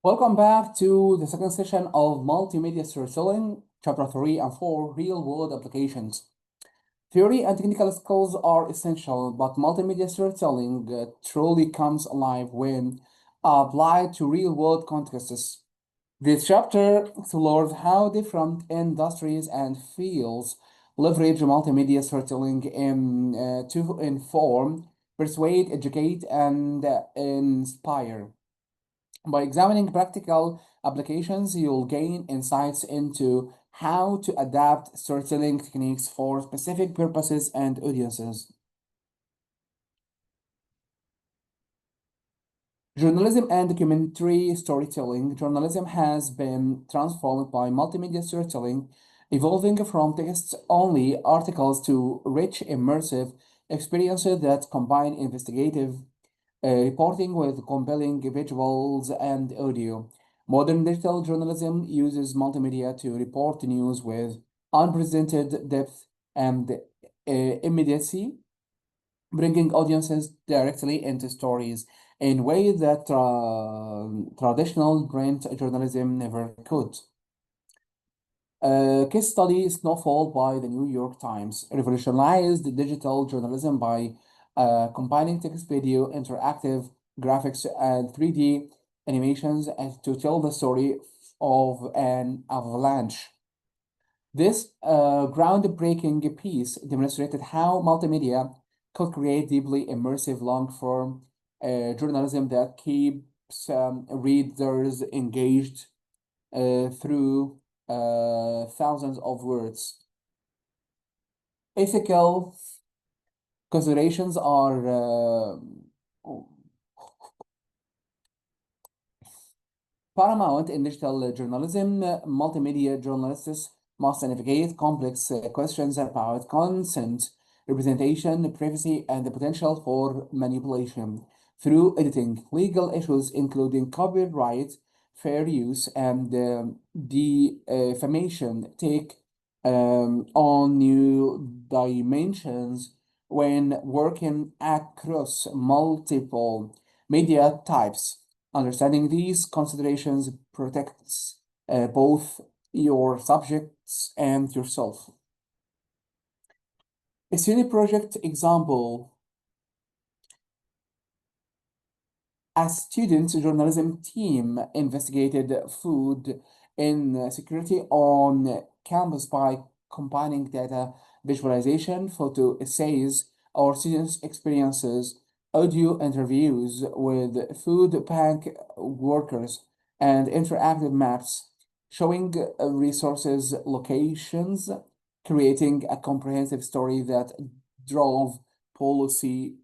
Welcome back to the second session of Multimedia Storytelling, Chapter 3 and 4, Real-World Applications. Theory and technical skills are essential, but multimedia storytelling truly comes alive when applied to real-world contexts. This chapter explores how different industries and fields leverage multimedia storytelling to inform, persuade, educate, and inspire. By examining practical applications, you'll gain insights into how to adapt storytelling techniques for specific purposes and audiences. Journalism and documentary storytelling. Journalism has been transformed by multimedia storytelling, evolving from text-only articles to rich, immersive experiences that combine investigative reporting with compelling visuals and audio. Modern digital journalism uses multimedia to report news with unprecedented depth and immediacy, bringing audiences directly into stories in ways that traditional print journalism never could. Case study Snowfall by the New York Times revolutionized digital journalism by combining text, video, interactive graphics, and 3D animations to tell the story of an avalanche. This groundbreaking piece demonstrated how multimedia could create deeply immersive long-form journalism that keeps readers engaged through thousands of words. Ethical considerations are paramount in digital journalism. Multimedia journalists must navigate complex questions about consent, representation, privacy, and the potential for manipulation through editing. Legal issues, including copyright, fair use, and defamation, take on new dimensions when working across multiple media types. Understanding these considerations protects both your subjects and yourself. A study project example. A student journalism team investigated food insecurity on campus by combining data visualization, photo essays, or students' experiences, audio interviews with food bank workers, and interactive maps showing resources, locations, creating a comprehensive story that drove policy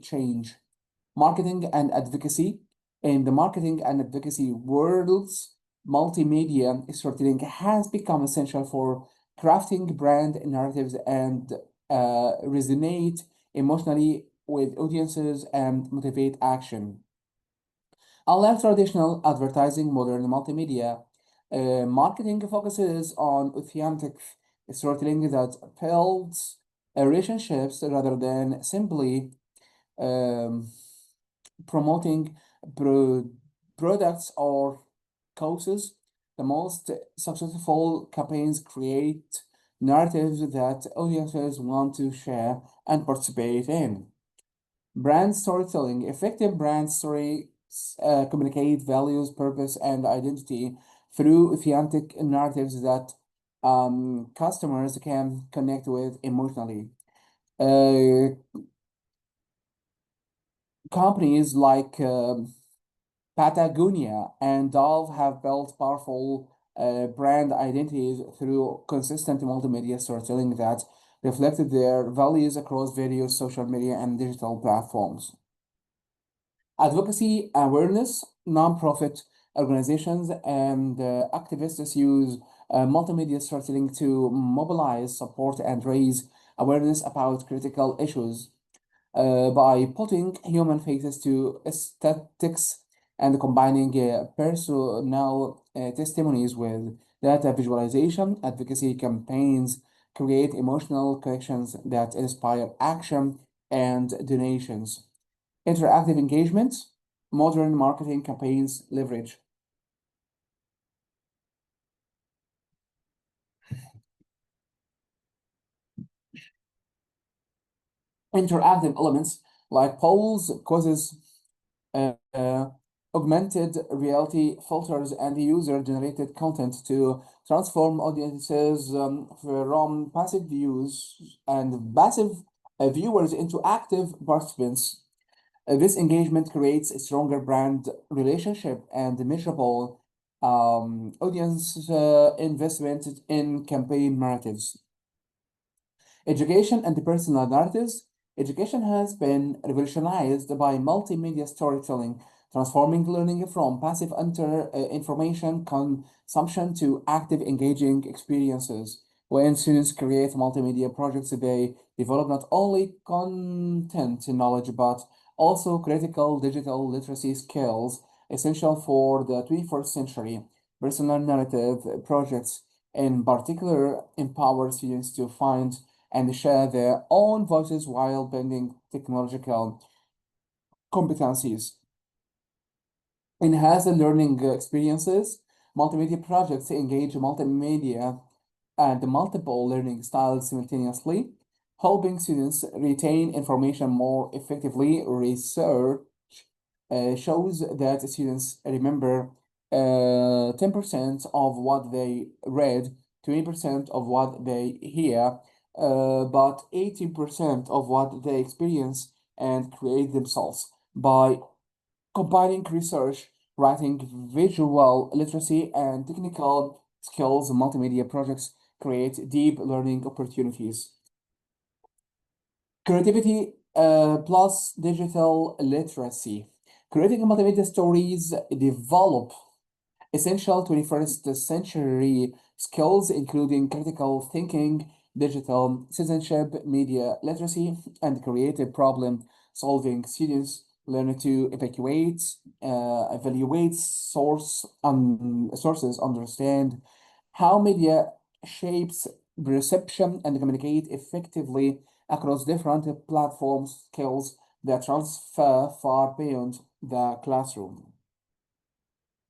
change. Marketing and advocacy. In the marketing and advocacy worlds, multimedia storytelling has become essential for crafting brand narratives and resonate emotionally with audiences and motivate action. Unlike traditional advertising, modern multimedia marketing focuses on authentic storytelling that builds relationships rather than simply um, promoting products or causes. The most successful campaigns create narratives that audiences want to share and participate in. Brand storytelling. Effective brand stories communicate values, purpose, and identity through authentic narratives that customers can connect with emotionally. Uh, Companies like Patagonia and Dove have built powerful brand identities through consistent multimedia storytelling that reflected their values across various social media and digital platforms. Advocacy awareness, nonprofit organizations and activists use multimedia storytelling to mobilize support and raise awareness about critical issues by putting human faces to aesthetics and combining personal testimonies with data visualization. Advocacy campaigns create emotional connections that inspire action and donations. Interactive engagement. modern marketing campaigns leverage. Interactive elements like polls, quizzes, uh, uh, augmented reality filters, and user-generated content to transform audiences from passive views and passive viewers into active participants. This engagement creates a stronger brand relationship and measurable audience investment in campaign narratives. Education and the personal narratives. Education has been revolutionized by multimedia storytelling, transforming learning from passive information consumption to active, engaging experiences. When students create multimedia projects, they develop not only content knowledge but also critical digital literacy skills essential for the 21st century. Personal narrative projects, in particular, empower students to find and share their own voices while building technological competencies. Enhance the learning experiences. Multimedia projects engage multimedia and multiple learning styles simultaneously, helping students retain information more effectively. Research shows that students remember 10% of what they read, 20% of what they hear, but 80% of what they experience and create themselves. By combining research, writing, visual literacy, and technical skills, multimedia projects create deep learning opportunities. Creativity plus digital literacy. Creating multimedia stories develop essential 21st century skills, including critical thinking, digital citizenship, media literacy, and creative problem solving. Students learn to evaluate sources, understand how media shapes perception, and communicate effectively across different platforms, skills that transfer far beyond the classroom.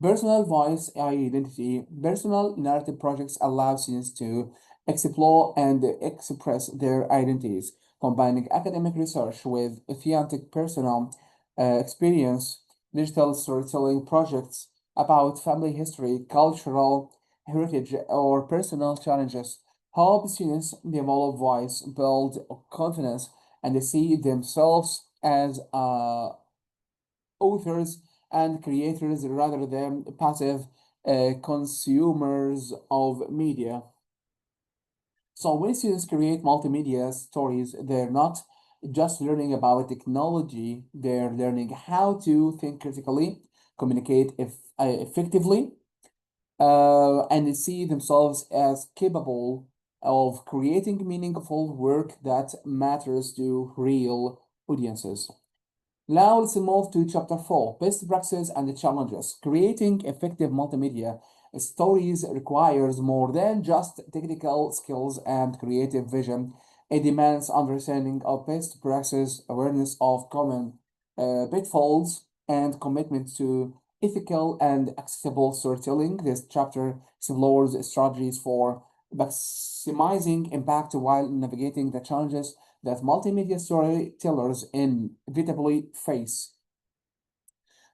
Personal voice identity. Personal narrative projects allow students to explore and express their identities, combining academic research with authentic personal experience. Digital storytelling projects about family history, cultural heritage, or personal challenges help students develop voice, build confidence, and see themselves as authors and creators rather than passive consumers of media. So when students create multimedia stories, they're not just learning about technology, they're learning how to think critically, communicate effectively, and see themselves as capable of creating meaningful work that matters to real audiences. Now let's move to chapter 4, best practices and challenges. Creating effective multimedia stories requires more than just technical skills and creative vision. It demands understanding of best practices, awareness of common pitfalls, and commitment to ethical and accessible storytelling. This chapter explores strategies for maximizing impact while navigating the challenges that multimedia storytellers inevitably face.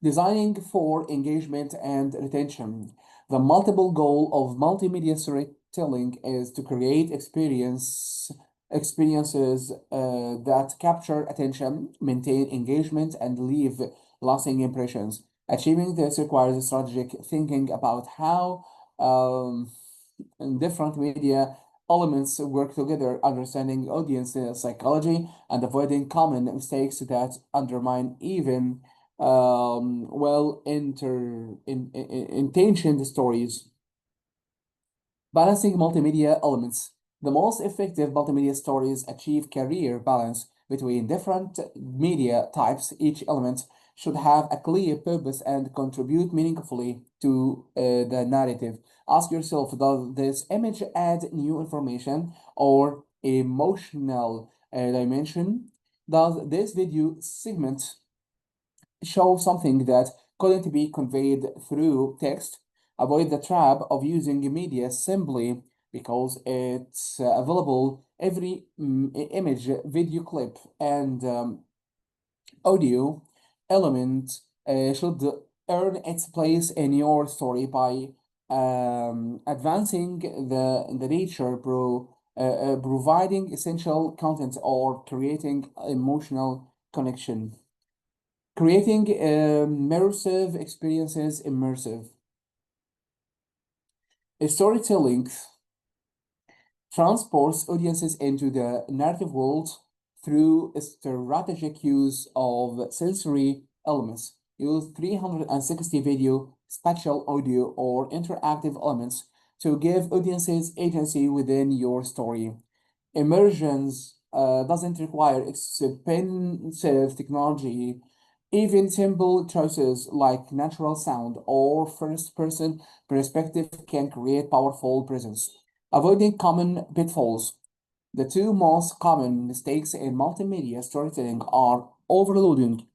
Designing for engagement and retention. The multiple goal of multimedia storytelling is to create experiences that capture attention, maintain engagement, and leave lasting impressions. Achieving this requires strategic thinking about how different media elements work together, understanding audience psychology, and avoiding common mistakes that undermine even intentioned stories. Balancing multimedia elements. The most effective multimedia stories achieve career balance between different media types. Each element should have a clear purpose and contribute meaningfully to the narrative. Ask yourself, does this image add new information or emotional dimension? Does this video segment show something that couldn't be conveyed through text. Avoid the trap of using media simply because it's available. Every image, video clip, and audio element should earn its place in your story by advancing the nature, providing essential content or creating emotional connection. Creating immersive experiences, immersive. Storytelling transports audiences into the narrative world through a strategic use of sensory elements. Use 360 video, spatial audio, or interactive elements to give audiences agency within your story. Immersions doesn't require expensive technology. Even simple choices like natural sound or first-person perspective can create powerful presence. Avoiding common pitfalls. The two most common mistakes in multimedia storytelling are overloading,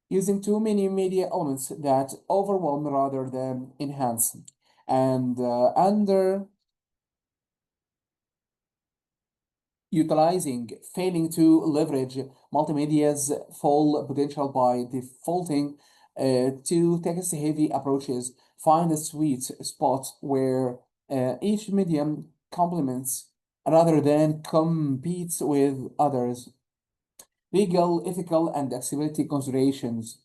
using too many media elements that overwhelm rather than enhance, and underutilizing, failing to leverage multimedia's full potential by defaulting to text-heavy approaches. Find a sweet spot where each medium complements rather than competes with others. Legal, ethical, and accessibility considerations.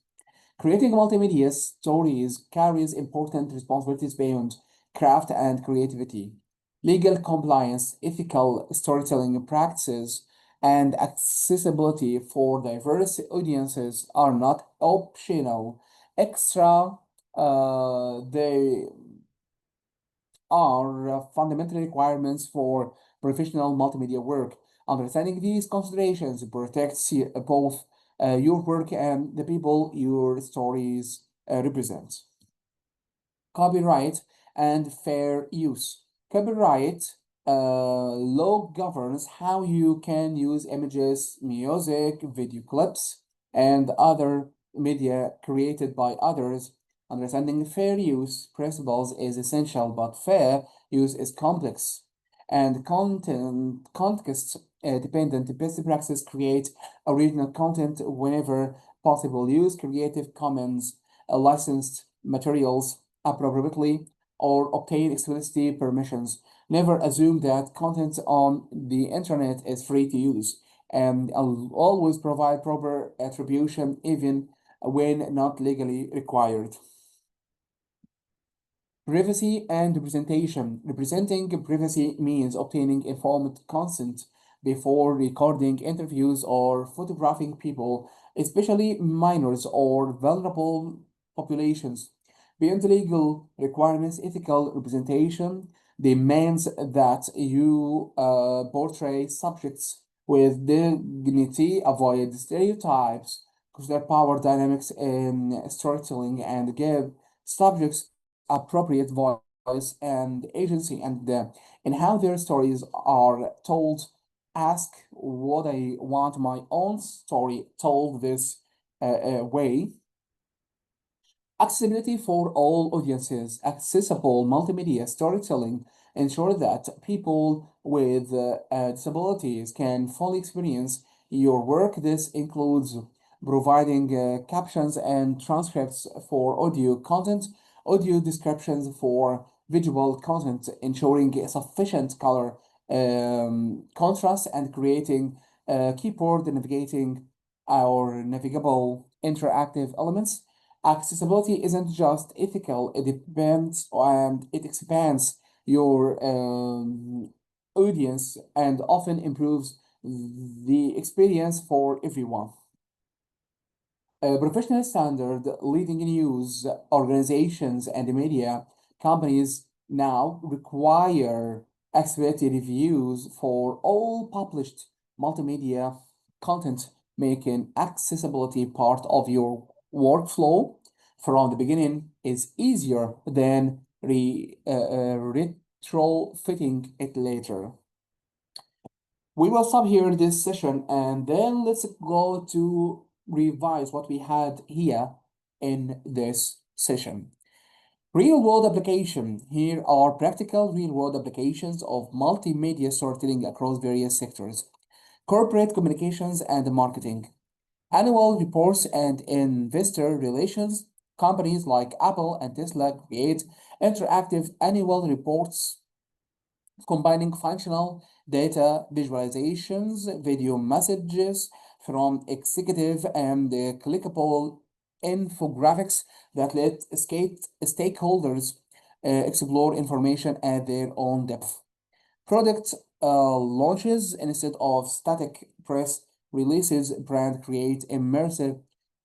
Creating multimedia stories carries important responsibilities beyond craft and creativity. Legal compliance, ethical storytelling practices, and accessibility for diverse audiences are not optional. Extra, they are fundamental requirements for professional multimedia work. Understanding these considerations protects both your work and the people your stories represent. Copyright and fair use. Copyright law governs how you can use images, music, video clips, and other media created by others. Understanding fair use principles is essential, but fair use is complex and content context dependent. Best practice create original content whenever possible. Use Creative Commons licensed materials appropriately or obtain explicit permissions. Never assume that content on the internet is free to use, and I'll always provide proper attribution even when not legally required. Privacy and representation. Representing privacy means obtaining informed consent before recording interviews or photographing people, especially minors or vulnerable populations. Beyond legal requirements, ethical representation demands that you portray subjects with dignity, avoid stereotypes, consider power dynamics in storytelling, and give subjects appropriate voice and agency and in how their stories are told. Ask what I want my own story told this way. Accessibility for all audiences. Accessible multimedia storytelling ensure that people with disabilities can fully experience your work. This includes providing captions and transcripts for audio content, audio descriptions for visual content, ensuring sufficient color contrast, and creating keyboard navigating or navigable interactive elements. Accessibility isn't just ethical, it depends and it expands your audience and often improves the experience for everyone. Professional standard leading news organizations and media companies now require accessibility reviews for all published multimedia content, making accessibility part of your workflow from the beginning is easier than retrofitting it later. We will stop here in this session and then let's go to revise what we had here in this session. Real-world application. Here are practical real-world applications of multimedia storytelling across various sectors. Corporate communications and marketing. Annual reports and investor relations. Companies like Apple and Tesla create interactive annual reports combining functional data visualizations, video messages from executive and clickable infographics that let stakeholders explore information at their own depth. Product launches instead of static press releases, brand create immersive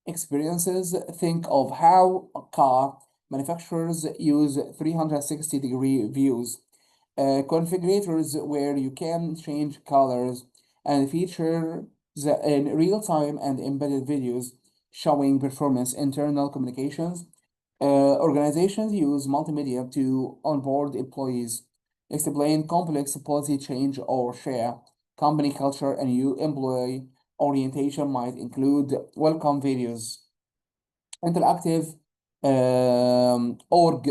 experiences. Think of how car manufacturers use 360-degree views, configurators where you can change colors, and features in real time and embedded videos showing performance. Internal communications. Organizations use multimedia to onboard employees, explain complex policy change, or share company culture. And new employee orientation might include welcome videos, interactive org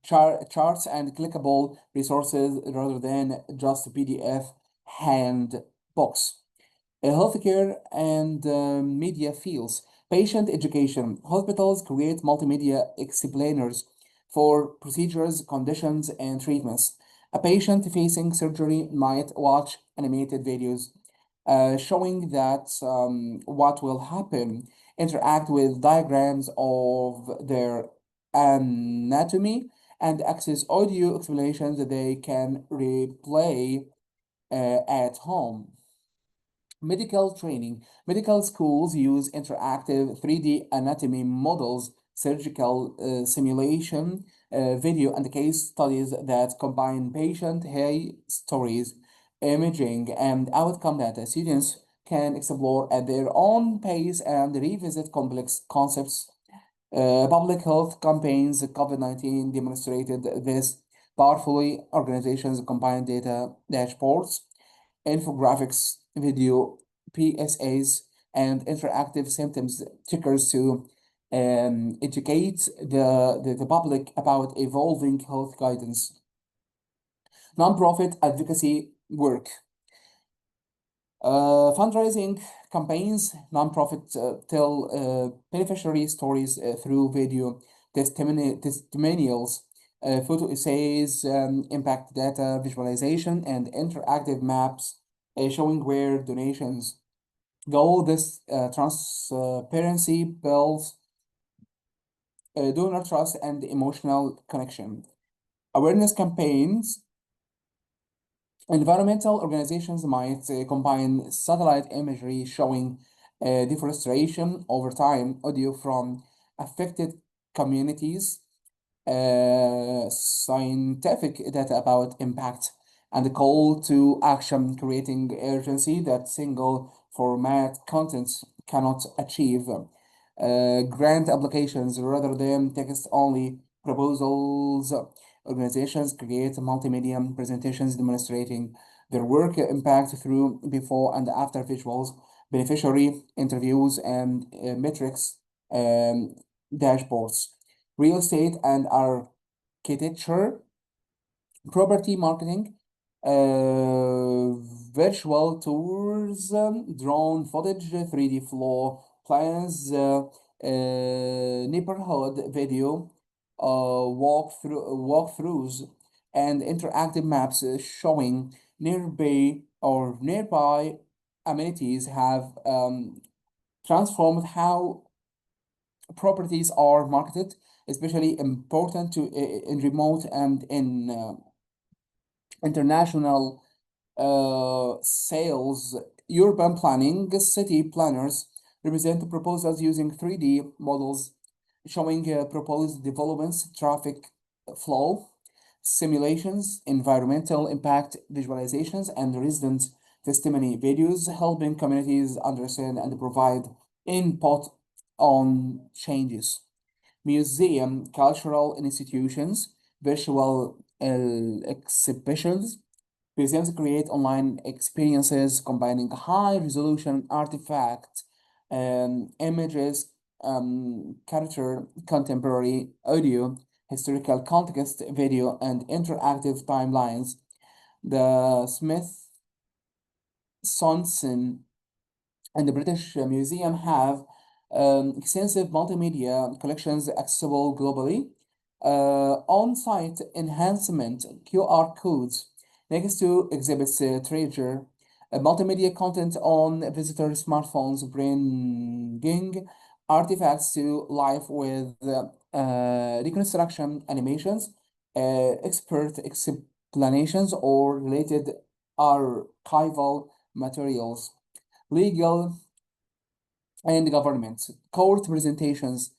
charts, and clickable resources rather than just PDF handbooks. Healthcare and media fields. Patient education. Hospitals create multimedia explainers for procedures, conditions, and treatments. A patient facing surgery might watch animated videos showing that what will happen, interact with diagrams of their anatomy, and access audio explanations that they can replay at home. Medical training. Medical schools use interactive 3D anatomy models, surgical simulation, video, and case studies that combine patient stories, imaging, and outcome data. Students can explore at their own pace and revisit complex concepts. Public health campaigns, COVID-19 demonstrated this powerfully. Organizations combine data dashboards, infographics, video, PSAs, and interactive symptoms checkers to educate the public about evolving health guidance. Nonprofit advocacy work. Fundraising campaigns, nonprofits tell beneficiary stories through video testimonials, photo essays, impact data visualization, and interactive maps showing where donations go. This transparency builds donor trust and emotional connection. Awareness campaigns. Environmental organizations might combine satellite imagery showing deforestation over time, audio from affected communities, scientific data about impact, and a call to action, creating urgency that single format contents cannot achieve. Grant applications rather than text-only proposals. Organizations create multimedia presentations demonstrating their work impact through before and after visuals, beneficiary interviews, and metrics dashboards. Real estate and architecture. Property marketing, virtual tours, drone footage, 3D floor plans, neighborhood video, walkthroughs, and interactive maps showing nearby amenities have transformed how properties are marketed, especially important in remote and in international sales. Urban planning. City planners represent proposals using 3D models showing proposed developments, traffic flow, simulations, environmental impact visualizations, and resident testimony videos, helping communities understand and provide input on changes. Museum, cultural institutions, visual exhibitions. Museums create online experiences combining high resolution artifacts, images, character, contemporary audio, historical context, video, and interactive timelines. The Smithsonian and the British Museum have extensive multimedia collections accessible globally. On-site enhancement QR codes next to exhibits treasure multimedia content on visitor smartphones, bringing artifacts to life with reconstruction animations, expert explanations, or related archival materials. Legal and government court presentations.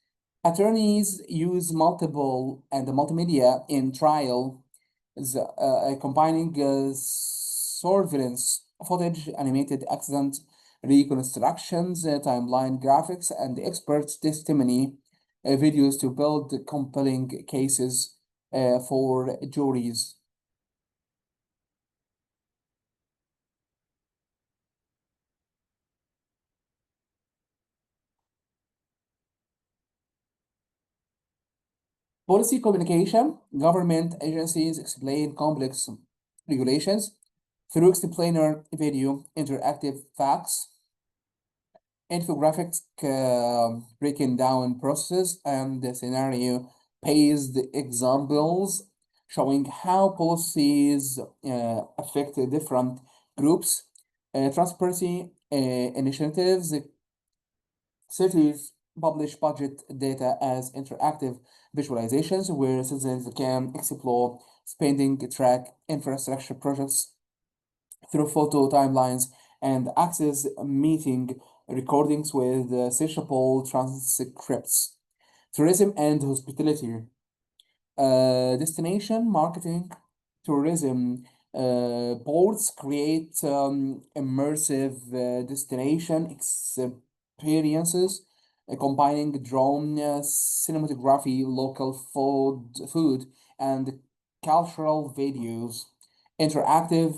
Attorneys use multiple and multimedia in trial, combining surveillance footage, animated accident reconstructions, timeline graphics, and expert testimony videos to build compelling cases for juries. Policy communication, government agencies explain complex regulations through explainer video, interactive facts, infographics breaking down processes, and the scenario-based examples showing how policies affect different groups, transparency initiatives, cities publish budget data as interactive visualizations where citizens can explore spending, track infrastructure projects through photo timelines, and access meeting recordings with searchable transcripts. Tourism and hospitality. Destination marketing, tourism boards create immersive destination experiences, combining drone cinematography, local food, and cultural videos, interactive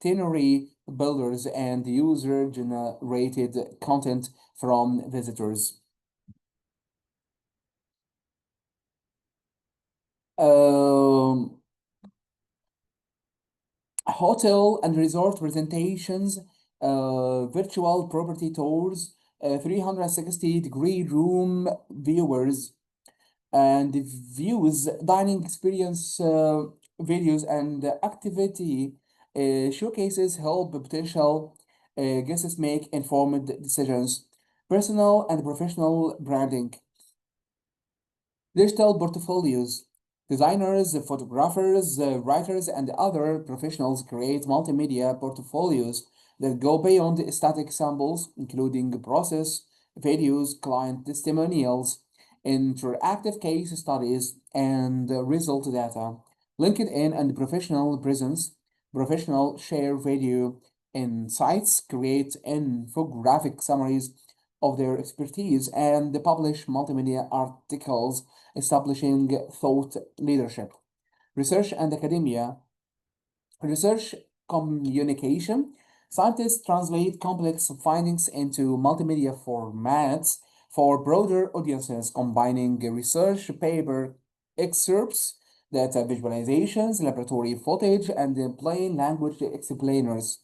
itinerary builders, and user-generated content from visitors. Hotel and resort presentations, virtual property tours, 360-degree room viewers, and views, dining experience videos, and activity showcases help potential guests make informed decisions. Personal and professional branding. Digital portfolios. Designers, photographers, writers, and other professionals create multimedia portfolios that go beyond static samples, including process, videos, client testimonials, interactive case studies, and result data. LinkedIn and professional presence. Professional share video insights, create infographic summaries of their expertise, and publish multimedia articles establishing thought leadership. Research and academia. Research communication. Scientists translate complex findings into multimedia formats for broader audiences, combining research paper excerpts, data visualizations, laboratory footage, and plain language explainers.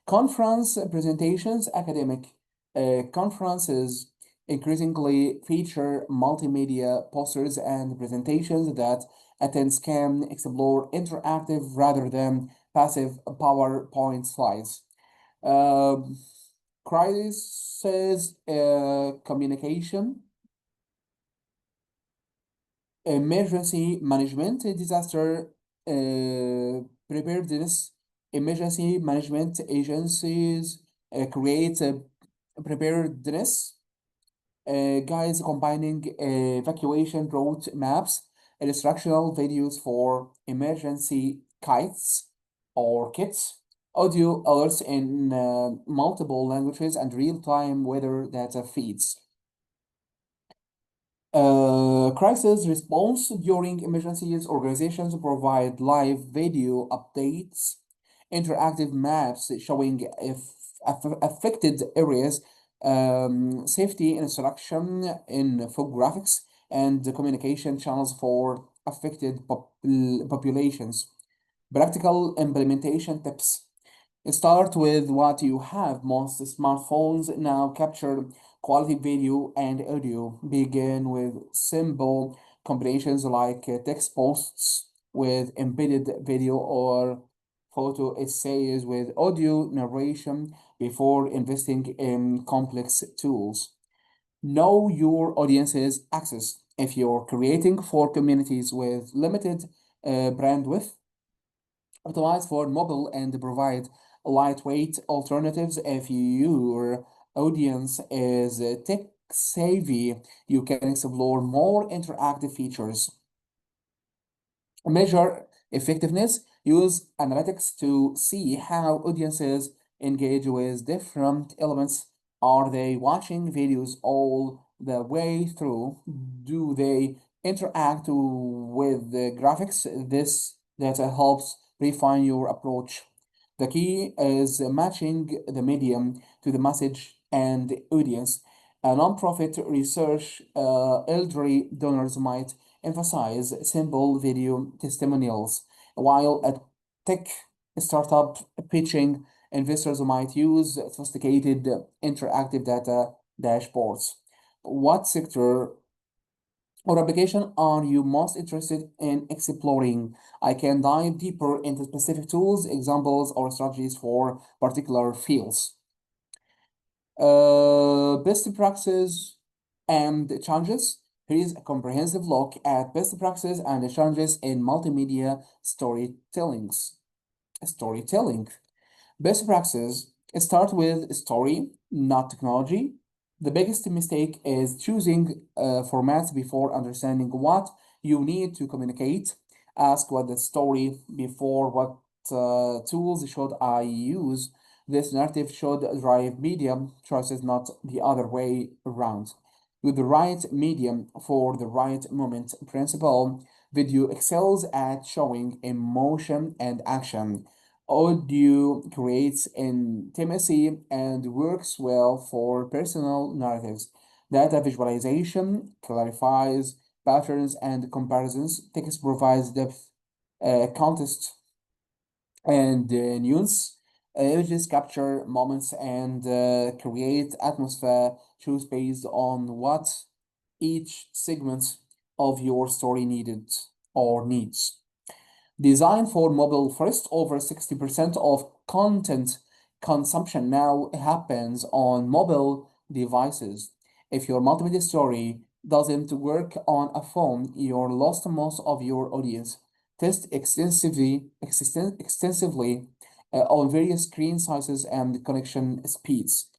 Conference presentations, academic conferences increasingly feature multimedia posters and presentations that attendants can explore interactive rather than passive PowerPoint slides. Um, Crisis communication, emergency management, disaster preparedness, emergency management agencies create preparedness guides combining evacuation route maps, instructional videos for emergency kits, audio alerts in multiple languages, and real-time weather data feeds. Crisis response during emergencies, organizations provide live video updates, interactive maps showing affected areas, safety instruction, infographics, and the communication channels for affected populations. Practical implementation tips. Start with what you have. Most smartphones now capture quality video and audio. Begin with simple combinations like text posts with embedded video or photo essays with audio narration before investing in complex tools. Know your audience's access. If you're creating for communities with limited bandwidth, optimize for mobile and provide lightweight alternatives. If your audience is tech savvy, you can explore more interactive features. Measure effectiveness. Use analytics to see how audiences engage with different elements. Are they watching videos all the way through? Do they interact with the graphics? This data helps refine your approach. The key is matching the medium to the message and the audience. A nonprofit research elderly donors might emphasize simple video testimonials, while a tech startup pitching investors might use sophisticated interactive data dashboards. What sector or application are you most interested in exploring? I can dive deeper into specific tools, examples, or strategies for particular fields. Best practices and challenges. Here is a comprehensive look at best practices and challenges in multimedia storytelling. Best practices start with story, not technology. The biggest mistake is choosing formats before understanding what you need to communicate. Ask what the story before what tools should I use. This narrative should drive media choices, not the other way around. With the right medium for the right moment principle, video excels at showing emotion and action. Audio creates intimacy and works well for personal narratives. Data visualization clarifies patterns and comparisons. Text provides depth, context, and nuance. Images capture moments and create atmosphere. Choose based on what each segment of your story needed or needs. Designed for mobile first, over 60% of content consumption now happens on mobile devices. If your multimedia story doesn't work on a phone, you're lost most of your audience. Test extensively on various screen sizes and connection speeds.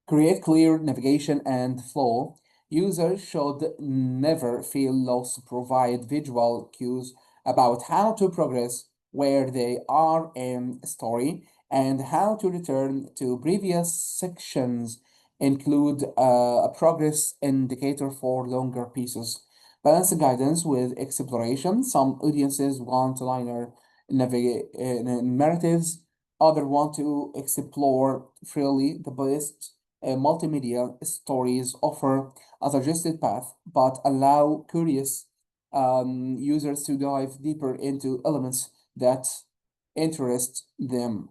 Create clear navigation and flow. Users should never feel lost. Provide visual cues about how to progress, where they are in a story, and how to return to previous sections. Include a progress indicator for longer pieces. Balance guidance with exploration. Some audiences want linear narratives, others want to explore freely. The best multimedia stories offer a suggested path, but allow curious users to dive deeper into elements that interest them.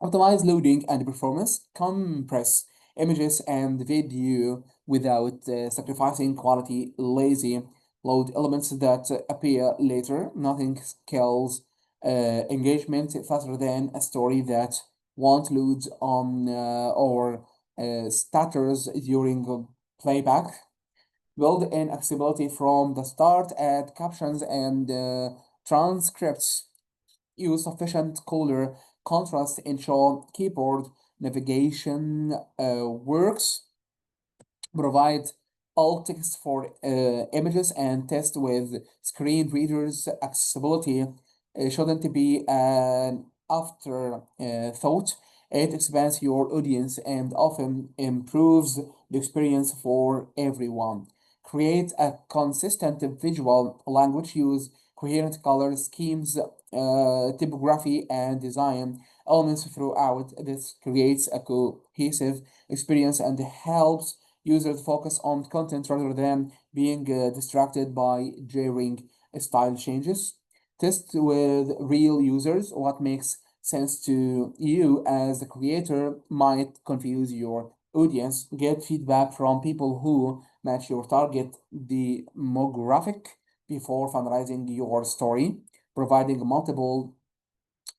Optimize loading and performance. Compress images and video without sacrificing quality. Lazy. Load elements that appear later. Nothing kills engagement faster than a story that won't load on or stutters during playback. Build in accessibility from the start. Add captions and transcripts. Use sufficient color contrast, ensure keyboard navigation works. Provide alt text for images and test with screen readers. Accessibility shouldn't be an afterthought. It expands your audience and often improves the experience for everyone. Create a consistent visual language. Use coherent color schemes typography, and design elements throughout. This creates a cohesive experience and helps users focus on content rather than being distracted by jarring style changes. Test with real users what makes sense to you as the creator might confuse your audience. Get feedback from people who match your target demographic before finalizing your story, providing multiple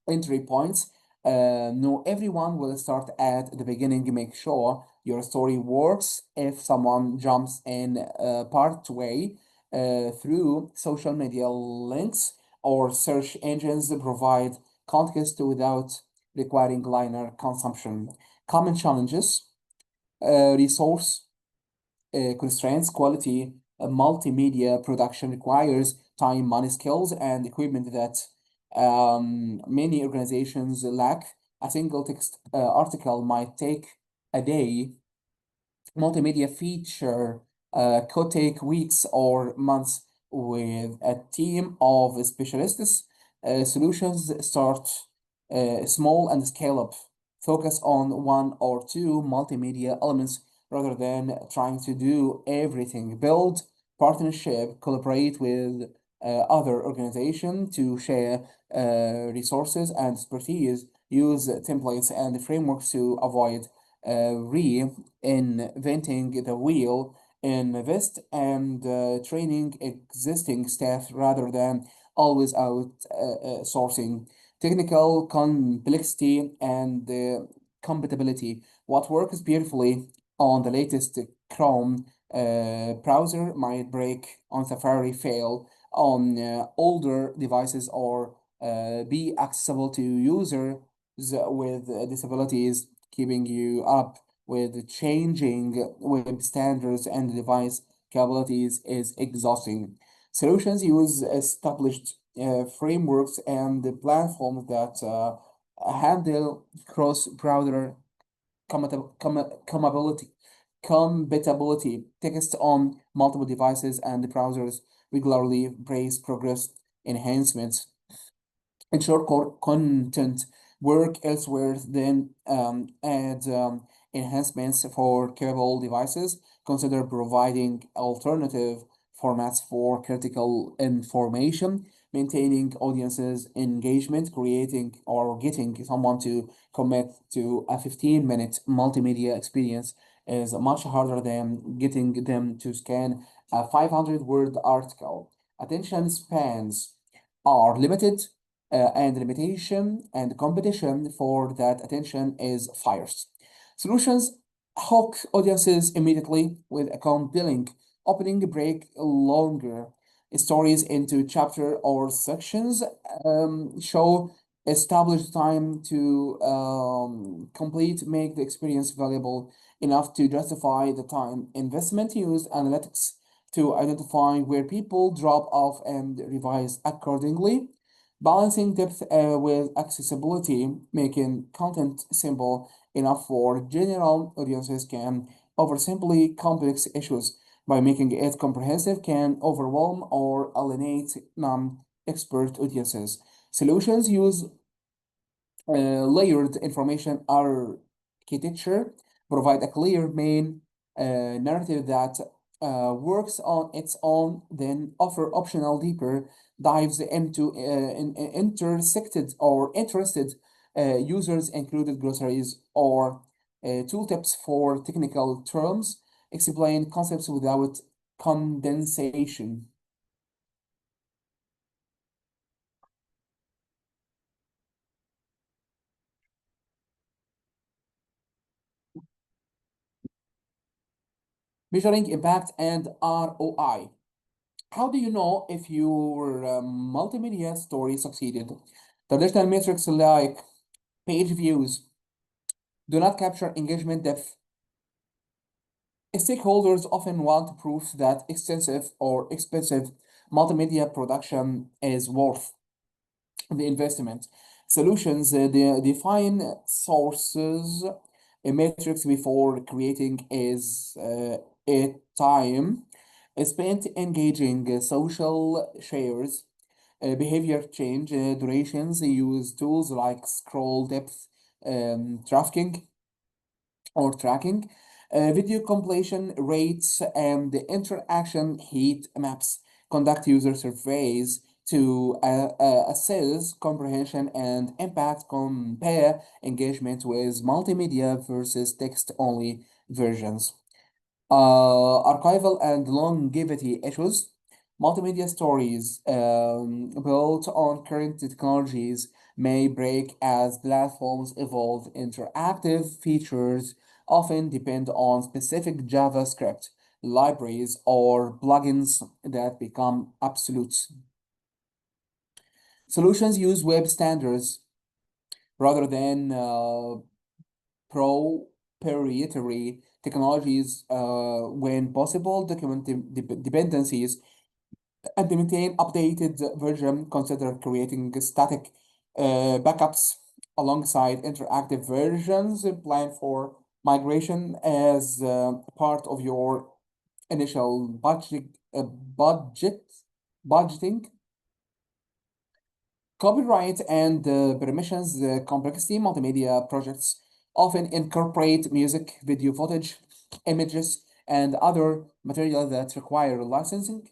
entry points. No, everyone will start at the beginning. Make sure your story works. If someone jumps in part way through social media links or search engines, provide context without requiring liner consumption. Common challenges, resource constraints, quality, multimedia production requires time, money, skills, and equipment that many organizations lack. A single text article might take a day. Multimedia feature could take weeks or months with a team of specialists. Solutions start small and scale up. Focus on one or two multimedia elements rather than trying to do everything. Build partnership, collaborate with other organizations to share resources and expertise. Use templates and frameworks to avoid reinventing the wheel. Invest and training existing staff rather than always outsourcing. Technical complexity and compatibility. What works beautifully on the latest Chrome browser might break on Safari, fail on older devices, or be accessible to users with disabilities. Keeping you up with changing web standards and device capabilities is exhausting. Solutions use established frameworks and the platforms that handle cross-browser compatibility, text on multiple devices and browsers regularly brace progress enhancements, ensure content work elsewhere, then add enhancements for capable devices. Consider providing alternative formats for critical information, maintaining audiences engagement, creating or getting someone to commit to a 15-minute multimedia experience is much harder than getting them to scan a 500-word article. Attention spans are limited, and limitation and competition for that attention is fierce. Solutions hook audiences immediately with a compelling opening, break longer stories into chapter or sections, show established time to complete, make the experience valuable enough to justify the time investment. Use analytics to identify where people drop off and revise accordingly. Balancing depth with accessibility, making content simple enough for general audiences can oversimplify complex issues. By making it comprehensive, can overwhelm or alienate non-expert audiences. Solutions use layered information architecture, provide a clear main narrative that works on its own, then offer optional deeper dives into intersected or interested users, included glossaries or tooltips for technical terms, explain concepts without condensation. Measuring impact and ROI. How do you know if your multimedia story succeeded? Traditional metrics like page views do not capture engagement depth. Stakeholders often want proof that extensive or expensive multimedia production is worth the investment. Solutions define sources, metrics before creating is a time spent engaging social shares, behavior change, durations, use tools like scroll depth, tracking, video completion rates, and the interaction heat maps, conduct user surveys to assess comprehension and impact, compare engagement with multimedia versus text-only versions. Archival and longevity issues. Multimedia stories built on current technologies may break as platforms evolve. Interactive features often depend on specific JavaScript libraries or plugins that become obsolete. Solutions use web standards rather than proprietary technologies when possible, document dependencies, and to maintain updated version. Consider creating static backups alongside interactive versions. Plan for migration as part of your initial budgeting. Copyright and permissions complexity. Multimedia projects often incorporate music, video footage, images, and other material that require licensing.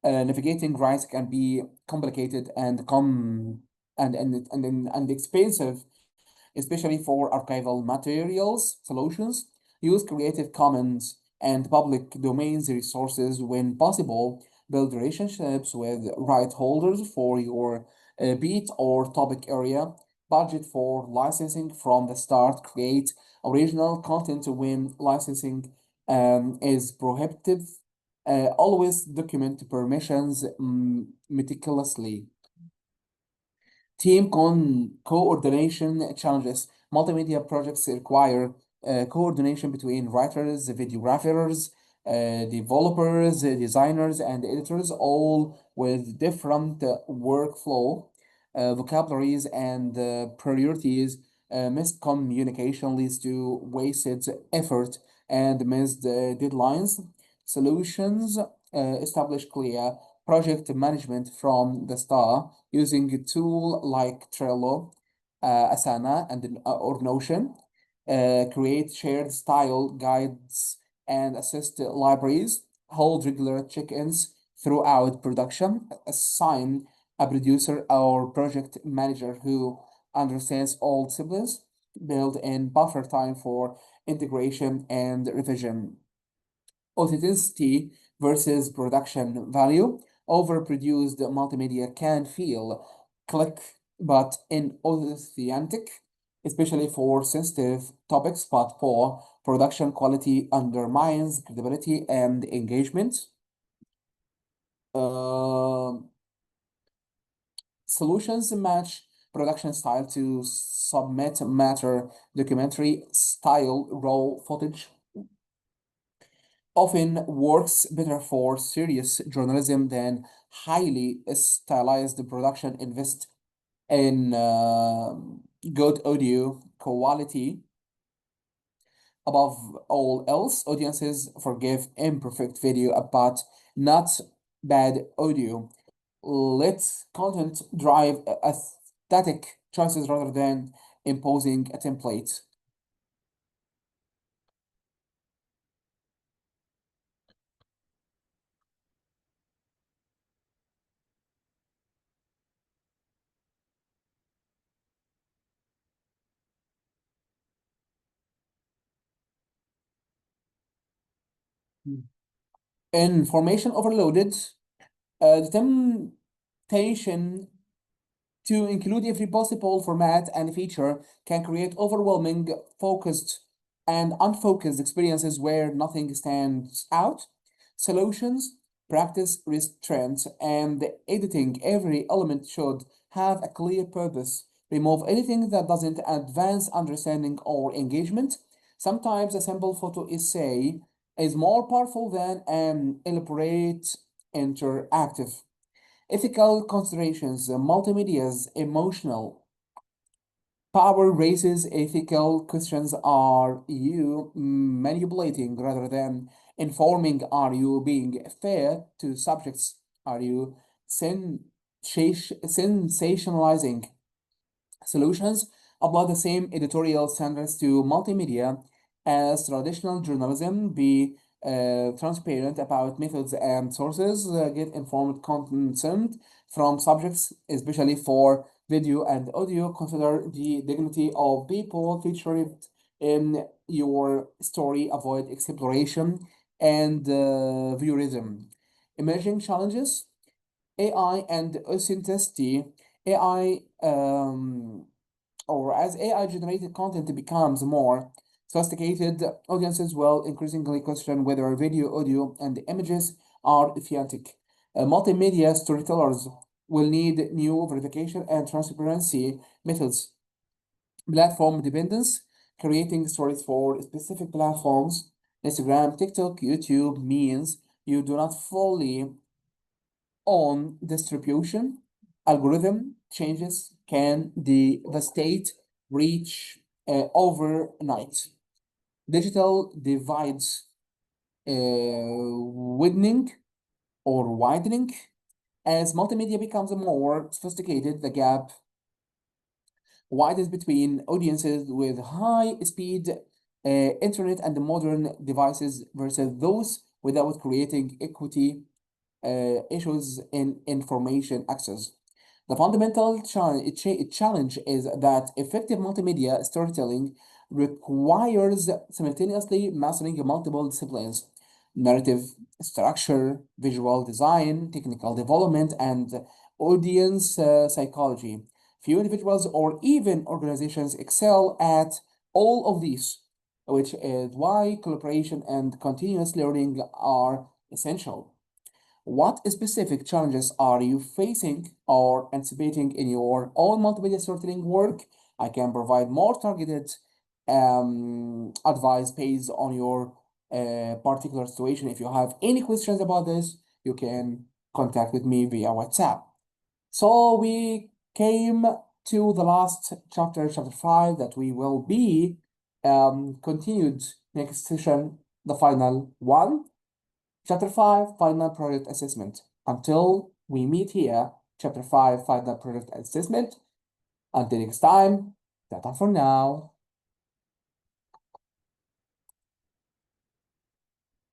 Navigating rights can be complicated and expensive, especially for archival materials. Solutions use Creative Commons and public domains resources when possible. Build relationships with right holders for your beat or topic area. Budget for licensing from the start. Create original content when licensing is prohibitive. Always document permissions meticulously. Team coordination challenges. Multimedia projects require coordination between writers, videographers, developers, designers, and editors, all with different workflow, vocabularies, and priorities. Miscommunication leads to wasted effort and missed deadlines. Solutions establish clear project management from the start using a tool like Trello, Asana, or Notion. Create shared style guides and assist libraries. Hold regular check-ins throughout production. Assign a producer or project manager who understands all disciplines. Build in buffer time for integration and revision. Authenticity versus production value. Overproduced multimedia can feel click but inauthentic, especially for sensitive topics, but poor production quality undermines credibility and engagement. Uh, Solutions match production style to submit matter. Documentary style raw footage often works better for serious journalism than highly stylized production. Invest in good audio quality. Above all else, audiences forgive imperfect video, but not bad audio. Let content drive aesthetic choices rather than imposing a template. Information overloaded. The temptation to include every possible format and feature can create overwhelming, focused, and unfocused experiences where nothing stands out. Solutions practice restraint and editing. Every element should have a clear purpose. Remove anything that doesn't advance understanding or engagement. Sometimes a simple photo essay is more powerful than an elaborate interactive. Ethical considerations. Multimedia's emotional power raises ethical questions. Are you manipulating rather than informing? Are you being fair to subjects? Are you sensationalizing solutions apply the same editorial standards to multimedia as traditional journalism. Be transparent about methods and sources, get informed consent from subjects, especially for video and audio. Consider the dignity of people featured in your story, avoid exploration and voyeurism. Emerging challenges, AI and authenticity. AI or as AI generated content becomes more sophisticated, audiences will increasingly question whether video, audio, and images are authentic. Multimedia storytellers will need new verification and transparency methods. Platform dependence, creating stories for specific platforms, Instagram, TikTok, YouTube, means you do not fully own distribution. Algorithm changes can devastate reach overnight. Digital divides widening as multimedia becomes more sophisticated. The gap widens between audiences with high-speed internet and modern devices versus those without, creating equity issues in information access. The fundamental challenge is that effective multimedia storytelling requires simultaneously mastering multiple disciplines: narrative structure, visual design, technical development, and audience psychology. Few individuals or even organizations excel at all of these, which is why collaboration and continuous learning are essential. What specific challenges are you facing or anticipating in your own multimedia storytelling work? I can provide more targeted advice based on your particular situation. If you have any questions about this, you can contact with me via WhatsApp. So we came to the last chapter, chapter 5, that we will be continued next session, the final one. Chapter 5, Final Project Assessment. Until we meet here, Chapter 5, Final Project Assessment. Until next time, that's all for now.